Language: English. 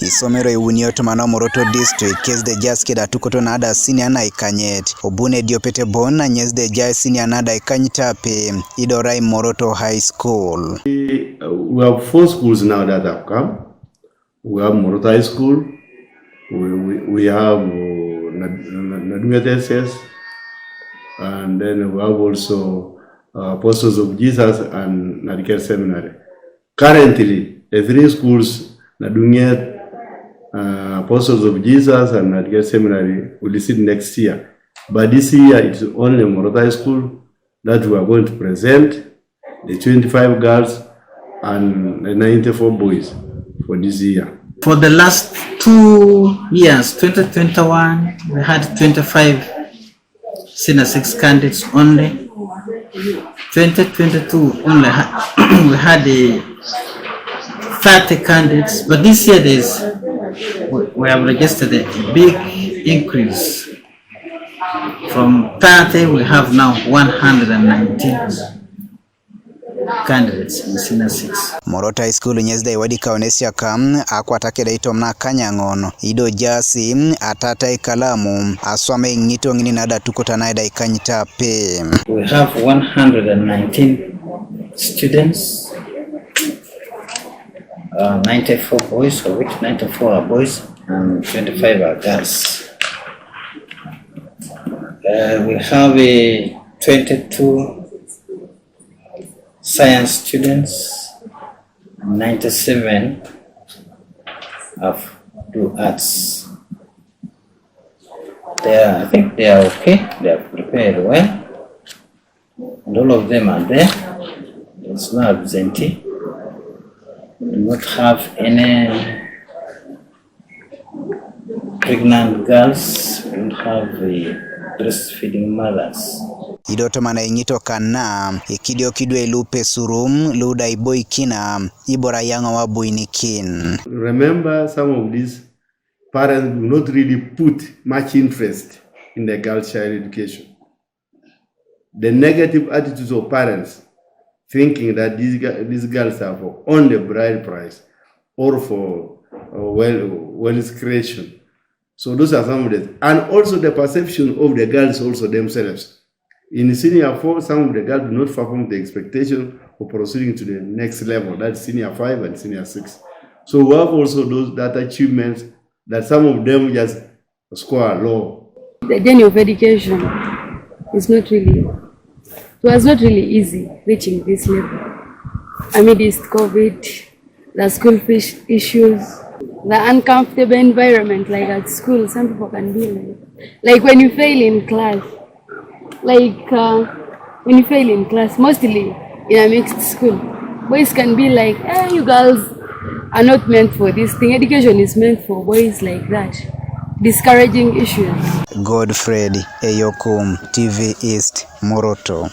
Isomero iwunioto mano Moroto District kes de jas keda tukoto na ada senior na ikanyet. Obune diopete bon na nyes de jas senior na ada ikanyitape. Idorai Moroto High School. We have 4 schools now that have come. We have Moroto High School. We have Nadunga SS. And then we have also Apostles of Jesus and Nadikel Seminary. Currently, the 3 schools, Nadunga, Apostles of Jesus and Nadikel Seminary, will visit next year. But this year, it's only Moroto High School that we are going to present the 25 girls and the 94 boys for this year. For the last 2 years, 2021, we had 25 Senior 6 candidates only. 2022 only we had 30 candidates, but this year we have registered a big increase. From 30 we have now 119 candidates in Senior 6. Moroto High School nyesda iwadika Esisiak akwatake daito mna kanyangono. Ido jasi atata ikalamu aswame Aingito ngini nada tukota naida ikanyitape. We have 119 students, 94 boys, of which 94 are boys and 25 are girls. We have 22 science students, 97 do arts. I think they are okay. They are prepared well, and all of them are there. There's no absentee. We do not have any pregnant girls. We don't have breastfeeding mothers. Idoto mana Aingito kana ikidio kidwe lupe surum luda Eboikina ibora yanga wabuinikin. Remember, some of these parents do not really put much interest in the girl child education. The negative attitudes of parents thinking that these girls are for on the bride price or for wealth creation. So those are some of them. And also the perception of the girls also themselves. In Senior 4, some of the girls do not perform the expectation of proceeding to the next level. That's Senior 5 and Senior 6. So we have also that achievements that some of them just score low. The journey of education was not really easy reaching this level. Amidst COVID, the school issues, the uncomfortable environment, like at school, some people can be like when you fail in class. When you fail in class, mostly in a mixed school, boys can be like, you girls are not meant for this thing. Education is meant for boys like that. Discouraging issues. Godfred Ekeun, TV East, Moroto.